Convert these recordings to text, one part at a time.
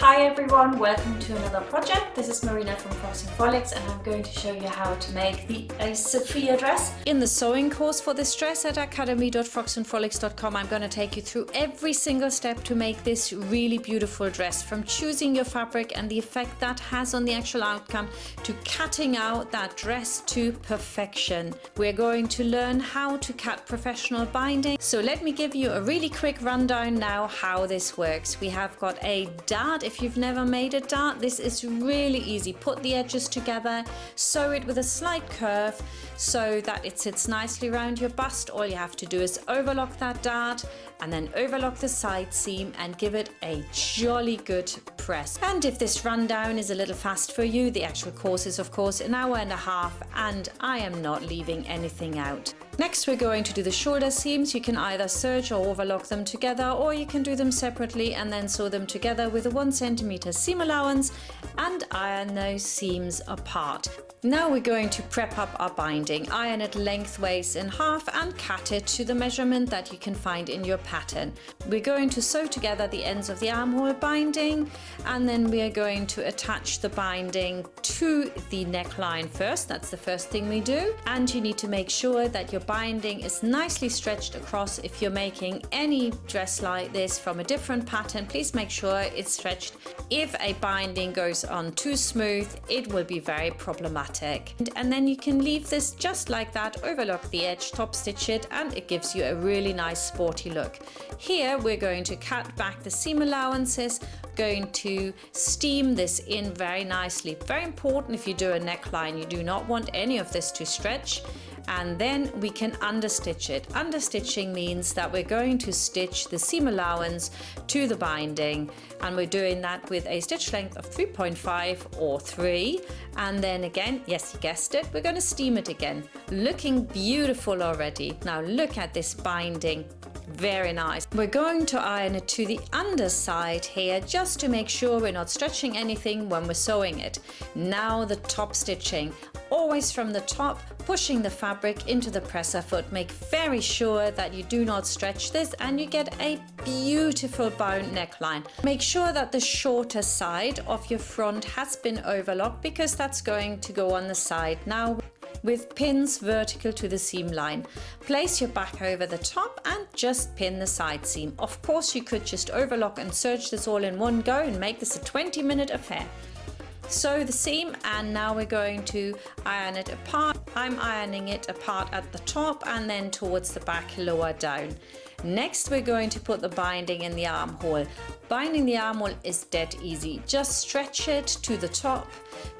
Hi everyone, welcome to another project. This is Marina from Frocks Frolics and I'm going to show you how to make a Sophia dress. In the sewing course for this dress at academy.frocksandfrolics.com, I'm going to take you through every single step to make this really beautiful dress, from choosing your fabric and the effect that has on the actual outcome to cutting out that dress to perfection. We're going to learn how to cut professional binding. So let me give you a really quick rundown now how this works. We have got a dart. If you've never made a dart, this is really easy. Put the edges together, sew it with a slight curve so that it sits nicely around your bust. All you have to do is overlock that dart and then overlock the side seam and give it a jolly good press. And if this rundown is a little fast for you, the actual course is of course an hour and a half and I am not leaving anything out. Next, we're going to do the shoulder seams. You can either serge or overlock them together, or you can do them separately and then sew them together with a 1 centimeter seam allowance and iron those seams apart. Now we're going to prep up our binding. Iron it lengthways in half and cut it to the measurement that you can find in your pattern. We're going to sew together the ends of the armhole binding and then we are going to attach the binding to the neckline first. That's the first thing we do. And you need to make sure that your binding is nicely stretched across. If you're making any dress like this from a different pattern, please make sure it's stretched. If a binding goes on too smooth, it will be very problematic. And then you can leave this just like that, overlock the edge, top stitch it, and it gives you a really nice sporty look. Here we're going to cut back the seam allowances, going to steam this in very nicely. Very important if you do a neckline, you do not want any of this to stretch. And then we can understitch it. Understitching means that we're going to stitch the seam allowance to the binding, and we're doing that with a stitch length of 3.5 or 3. And then again, yes, you guessed it, we're going to steam it again. Looking beautiful already. Now look at this binding. Very nice. We're going to iron it to the underside here just to make sure we're not stretching anything when we're sewing it. Now the top stitching. Always from the top, pushing the fabric into the presser foot. Make very sure that you do not stretch this and you get a beautiful bound neckline. Make sure that the shorter side of your front has been overlocked because that's going to go on the side now with pins vertical to the seam line. Place your back over the top and just pin the side seam. Of course, you could just overlock and serge this all in one go and make this a 20-minute affair. Sew the seam and now we're going to iron it apart. I'm ironing it apart at the top and then towards the back lower down. Next we're going to put the binding in the armhole. Binding the armhole is dead easy. Just stretch it to the top,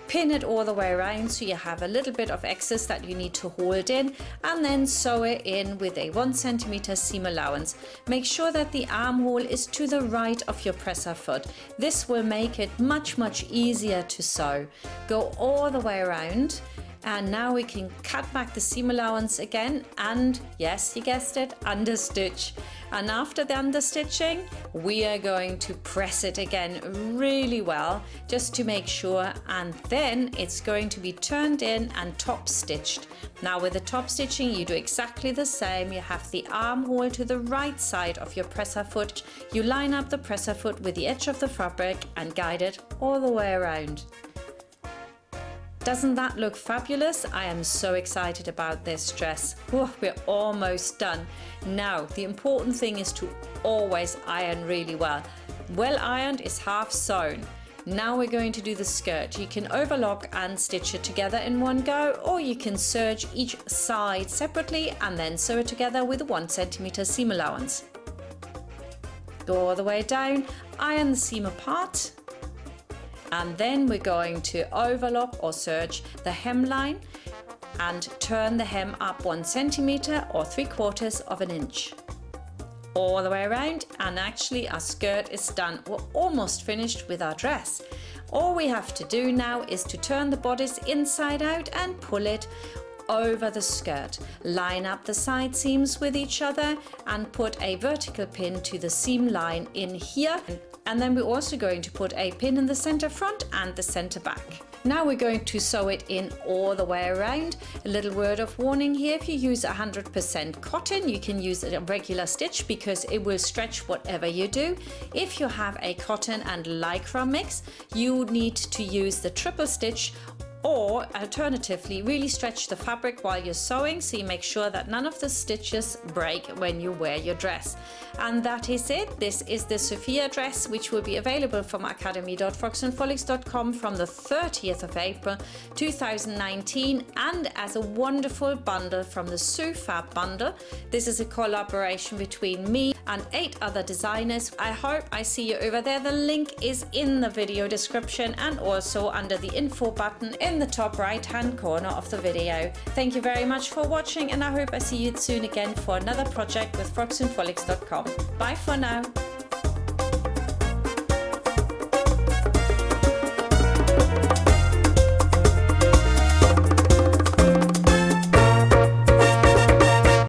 pin it all the way around so you have a little bit of excess that you need to hold in, and then sew it in with a 1 centimeter seam allowance. Make sure that the armhole is to the right of your presser foot. This will make it much easier to sew. Go all the way around. And now we can cut back the seam allowance again and, yes, you guessed it, understitch. And after the understitching, we are going to press it again really well just to make sure, and then it's going to be turned in and top stitched. Now with the top stitching, you do exactly the same. You have the armhole to the right side of your presser foot. You line up the presser foot with the edge of the fabric and guide it all the way around. Doesn't that look fabulous? I am so excited about this dress. Oh, we're almost done. Now, the important thing is to always iron really well. Well ironed is half sewn. Now we're going to do the skirt. You can overlock and stitch it together in one go, or you can serge each side separately and then sew it together with a 1 centimeter seam allowance. Go all the way down, iron the seam apart. And then we're going to overlock or serge the hemline and turn the hem up 1 centimeter or 3/4 of an inch. All the way around, and actually our skirt is done. We're almost finished with our dress. All we have to do now is to turn the bodice inside out and pull it over the skirt. Line up the side seams with each other and put a vertical pin to the seam line in here. And then we're also going to put a pin in the center front and the center back. Now we're going to sew it in all the way around. A little word of warning here, if you use 100% cotton, you can use a regular stitch because it will stretch whatever you do. If you have a cotton and lycra mix, you need to use the triple stitch, or alternatively really stretch the fabric while you're sewing, so you make sure that none of the stitches break when you wear your dress. And that is it. This is the Sophia dress, which will be available from academy.frocksandfrolics.com from the 30th of April 2019, and as a wonderful bundle from the Sophia bundle. This is a collaboration between me and 8 other designers. I hope I see you over there. The link is in the video description and also under the info button in the top right hand corner of the video. Thank you very much for watching, and I hope I see you soon again for another project with frocksandfrolics.com. Bye for now.